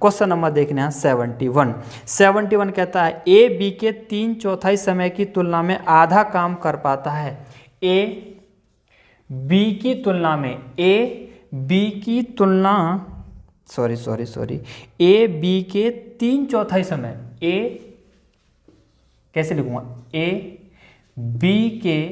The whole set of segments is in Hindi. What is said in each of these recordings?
क्वेश्चन नंबर देखने हैं 71 कहता है ए बी के 3/4 समय की तुलना में आधा काम कर पाता है। ए बी की तुलना में ए बी के 3/4 समय, ए कैसे लिखूंगा, ए बी के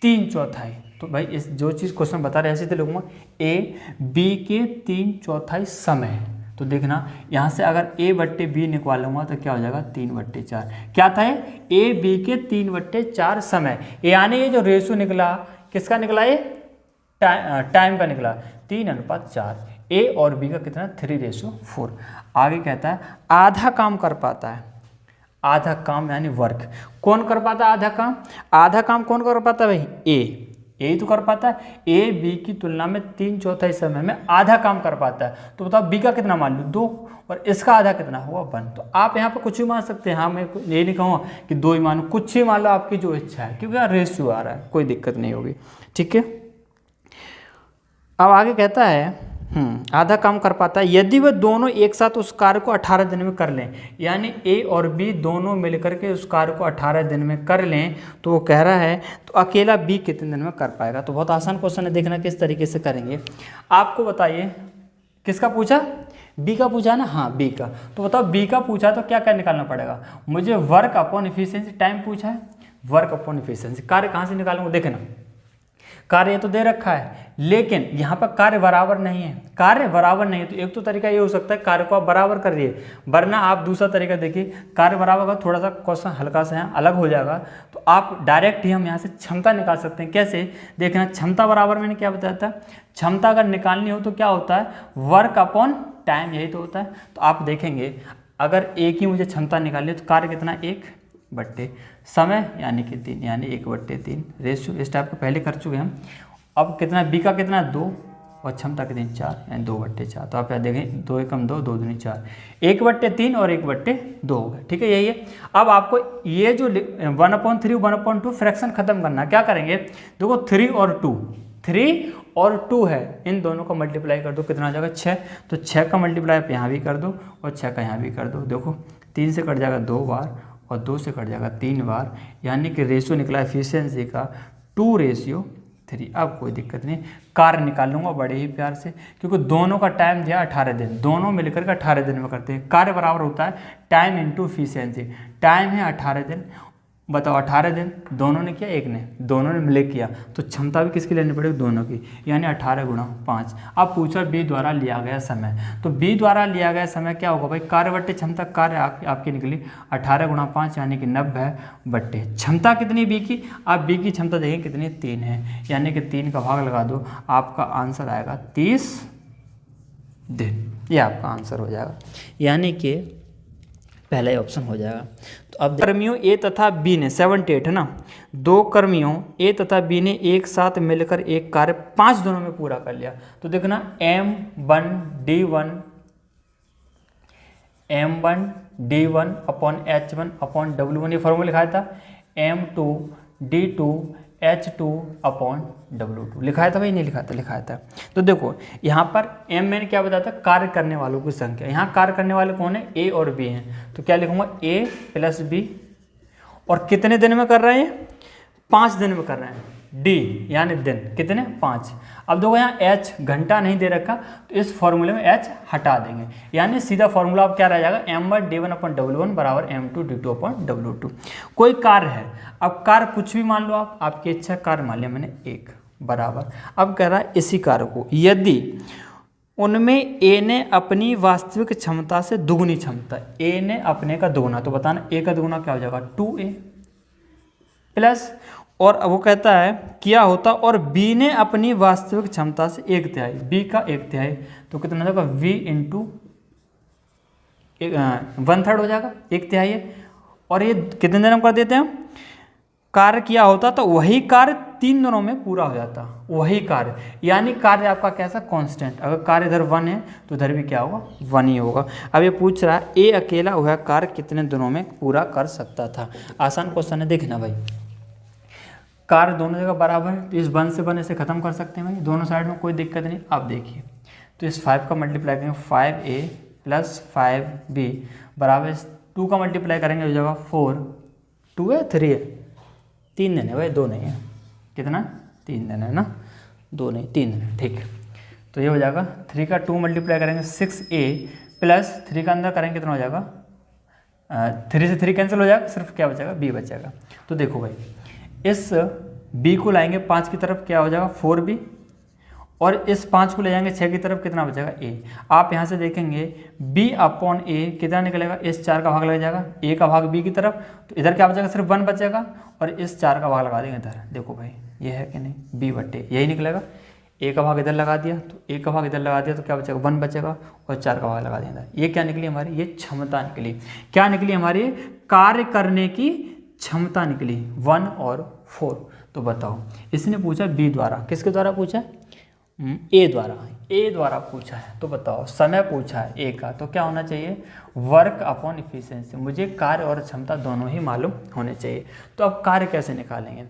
3/4, तो भाई इस जो चीज़ क्वेश्चन बता रहे हैं ऐसे तो लिखूंगा ए बी के 3/4 समय। तो देखना यहाँ से अगर a बट्टे बी निकालूंगा तो क्या हो जाएगा 3/4। क्या था ए बी के 3/4 समय, यानी ये जो रेशो निकला किसका निकला, ये टाइम का निकला 3:4। ए और बी का कितना 3:4। आगे कहता है आधा काम कर पाता है, आधा काम यानी वर्क कौन कर पाता है, आधा काम कौन कर पाता है भाई, ए यही तो कर पाता है। ए बी की तुलना में 3/4 समय में आधा काम कर पाता है। तो बताओ बी का कितना मान लो 2 और इसका आधा कितना हुआ 1। तो आप यहाँ पर कुछ भी मान सकते हैं, हाँ मैं ये नहीं कहूँगा कि 2 ही मानो, कुछ ही मान लो आपकी जो इच्छा है, क्योंकि यहाँ रेशियो आ रहा है, कोई दिक्कत नहीं होगी। ठीक है, अब आगे कहता है आधा काम कर पाता है यदि वे दोनों एक साथ उस कार्य को 18 दिन में कर लें, यानी ए और बी दोनों मिलकर के उस कार्य को 18 दिन में कर लें, तो वो कह रहा है तो अकेला बी कितने दिन में कर पाएगा। तो बहुत आसान क्वेश्चन है, देखना किस तरीके से करेंगे। आपको बताइए किसका पूछा, बी का पूछा ना, हाँ बी का। तो बताओ बी का पूछा तो क्या क्या निकालना पड़ेगा मुझे, वर्क अपॉन इफिशियंसी, टाइम पूछा है, वर्क अपॉन इफिशियंसी। कार्य कहाँ से निकालूंगा, देखना कार्य तो दे रखा है लेकिन यहाँ पर कार्य बराबर नहीं है, कार्य बराबर नहीं है। तो एक तो तरीका ये हो सकता है कार्य को आप बराबर करिए, वरना आप दूसरा तरीका देखिए, कार्य बराबर का थोड़ा सा क्वेश्चन हल्का सा यहाँ अलग हो जाएगा। तो आप डायरेक्ट ही हम यहाँ से क्षमता निकाल सकते हैं। कैसे, देखना क्षमता बराबर मैंने क्या बताया था, क्षमता अगर निकालनी हो तो क्या होता है, वर्क अपॉन टाइम, यही तो होता है। तो आप देखेंगे अगर एक ही मुझे क्षमता निकालनी है तो कार्य कितना 1/, समय यानी कि 3, यानी 1/3 रेशियो इस टाइप का पहले कर चुके हम। अब कितना बी का कितना 2 और क्षमता कितनी 4, यानी 2/4। तो आप यहाँ देखें 2 एकम 2, 2 दूनी 4, 1/3 और 1/2 हो गया। ठीक है, यही है। अब आपको ये जो 1/3 1/2 फ्रैक्शन खत्म करना, क्या करेंगे, देखो 3 और 2 है, इन दोनों को मल्टीप्लाई कर दो, कितना आ जाएगा 6। तो 6 का मल्टीप्लाई आप यहाँ भी कर दो और 6 का यहाँ भी कर दो। देखो 3 से कट जाएगा 2 बार और 2 से कट जाएगा 3 बार, यानी कि रेशियो निकला एफिशिएंसी का 2:3। अब कोई दिक्कत नहीं, कार्य निकाल लूँगा बड़े ही प्यार से, क्योंकि दोनों का टाइम दिया 18 दिन, दोनों मिलकर के 18 दिन में करते हैं। कार्य बराबर होता है टाइम इंटू एफिशिएंसी, टाइम है 18 दिन, बताओ 18 दिन दोनों ने किया, एक ने, दोनों ने मिले किया, तो क्षमता भी किसकी लेनी पड़ेगी, दोनों की, यानी 18 × 5। अब पूछा बी द्वारा लिया गया समय, तो बी द्वारा लिया गया समय क्या होगा भाई, कार्य बट्टे क्षमता, कार्य आपकी निकली 18 × 5 यानी कि 90 बट्टे क्षमता कितनी बी की, आप बी की क्षमता देखें कितनी 3 है, यानी कि 3 का भाग लगा दो, आपका आंसर आएगा 30 दिन। ये आपका आंसर हो जाएगा, यानी कि पहला ही ऑप्शन हो जाएगा। तो अब कर्मियों ए तथा बी ने 78 है ना, 2 कर्मियों ए तथा बी ने एक साथ मिलकर एक कार्य 5 दिनों में पूरा कर लिया। तो देखना M1D1 upon H1 upon W1, ये फॉर्मूला लिखाया था, M2D2 H2 अपॉन W2 लिखाया था भाई, नहीं लिखाया था। तो देखो यहाँ पर M मैंने क्या बताया था, कार्य करने वालों की संख्या, यहाँ कार्य करने वाले कौन है, A और B हैं। तो क्या लिखूंगा A + B, और कितने दिन में कर रहे हैं, 5 दिन में कर रहे हैं। D यानी दिन कितने 5। अब देखो यहाँ H घंटा नहीं दे रखा, तो इस फॉर्मूले में H हटा देंगे, यानी सीधा फॉर्मूला अब क्या रह जाएगा, M1D1 अपॉन W1 बराबर M2D2 अपॉन W2। कोई कार्य है, अब कार्य कुछ भी मान लो आप, आपकी इच्छा कार्य मान लिया मैंने 1 बराबर। अब कह रहा है इसी कार्य को यदि उनमें A ने अपनी वास्तविक क्षमता से दुगुनी क्षमता, A ने अपने का दुगुना, तो बताना A का दुगुना क्या हो जाएगा 2A प्लस, और वो कहता है किया होता, और B ने अपनी वास्तविक क्षमता से 1/3, B का 1/3, तो कितना हो जाएगा V × 1/3 हो जाएगा, 1/3 है। और ये कितने दिन में कर देते हैं, कार्य किया होता तो वही कार्य 3 दिनों में पूरा हो जाता, वही कार्य, यानी कार्य आपका कैसा कांस्टेंट, अगर कार्य इधर 1 है तो इधर भी क्या होगा 1 ही होगा। अब ये पूछ रहा है A अकेला वह कार्य कितने दिनों में पूरा कर सकता था। आसान क्वेश्चन है, देखना भाई, कार्य दोनों जगह बराबर है, तो इस 1 से 1 इसे खत्म कर सकते हैं भाई, दोनों साइड में कोई दिक्कत नहीं। आप देखिए, तो इस 5 का मल्टीप्लाई करेंगे 5A प्लस 5b बराबर 2 का मल्टीप्लाई करेंगे हो जाएगा 4, 2 है 3 है, 3 दिन है भाई, 2 नहीं है, कितना 3 दिन है ना, 2 नहीं 3 दिन है, ठीक है। तो ये हो जाएगा 3 का 2 मल्टीप्लाई करेंगे 6a प्लस 3 का अंदर करेंगे कितना हो जाएगा, 3 से 3 कैंसिल हो जाएगा, सिर्फ क्या बचेगा b बचेगा। तो देखो भाई इस b को लाएंगे 5 की तरफ, क्या हो जाएगा 4b, और इस 5 को ले जाएंगे 6 की तरफ, कितना बचेगा a। आप यहाँ से देखेंगे b अपॉन a कितना निकलेगा, इस 4 का भाग लग जाएगा, a का भाग b की तरफ, तो इधर क्या बचेगा सिर्फ 1 बचेगा, और इस 4 का भाग लगा देंगे इधर। देखो भाई ये है कि नहीं, b बट्टे यही निकलेगा, a का भाग इधर लगा दिया तो a का भाग इधर लगा दिया तो क्या बचेगा 1 बचेगा, और 4 का भाग लगा देंगे। ये क्या निकली हमारी, ये क्षमता निकली। क्या निकली हमारी, कार्य करने की क्षमता निकली 1 और 4। तो बताओ इसने पूछा b द्वारा, किसके द्वारा पूछा, ए द्वारा पूछा है। तो बताओ समय पूछा है ए का, तो क्या होना चाहिए, वर्क अपॉन इफिशिएंसी। मुझे कार्य और क्षमता दोनों ही मालूम होने चाहिए। तो अब कार्य कैसे निकालेंगे,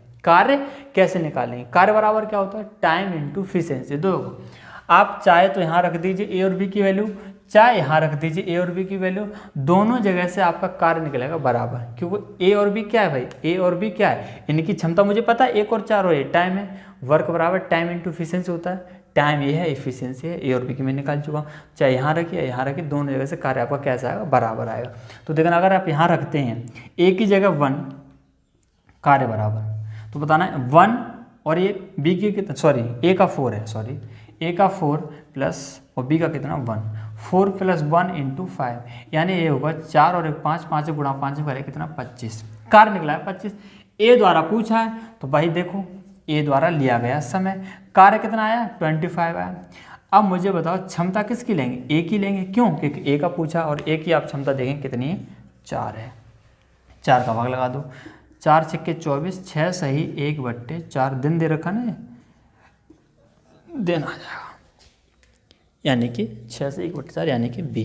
कार्य बराबर क्या होता है, टाइम इंटू इफिशिएंसी। दो आप चाहे तो यहाँ रख दीजिए ए और बी की वैल्यू, चाहे यहाँ रख दीजिए ए और बी की वैल्यू, दोनों जगह से आपका कार्य निकलेगा बराबर, क्योंकि ए और बी क्या है भाई, ए और बी क्या है, इनकी क्षमता मुझे पता है, 1 और 4 और ये टाइम है, वर्क बराबर टाइम इंटू इफिशिएंसी होता है। टाइम ये है, इफिशिएंसी है, ए और बी की मैं निकाल चुका हूँ, चाहे यहाँ रखिए यहाँ रखिए, दोनों जगह से कार्य आपका कैसा आएगा, बराबर आएगा। तो देखना अगर आप यहाँ रखते हैं ए की जगह 1, कार्य बराबर, तो बताना है 1 और ये बी की कितना, सॉरी ए का 4 है, सॉरी ए का 4 प्लस और बी का कितना 1, 4 प्लस 1 इंटू 5, यानी ये होगा 4 और 1 5, 5 गुणा 5 करे कितना 25, कार्य निकला है 25। ए द्वारा पूछा है तो भाई देखो ए द्वारा लिया गया समय, कार्य कितना आया 25 आया। अब मुझे बताओ क्षमता किसकी लेंगे, ए की लेंगे, क्यों, क्योंकि ए का पूछा और ए की आप क्षमता देखें कितनी है 4 है, 4 का भाग लगा दो, 4 छक्के 24, 6 सही 1/4 दिन दे रखा ना, दिन आ जाएगा, यानी कि 6 से 1/4 यानी कि बी।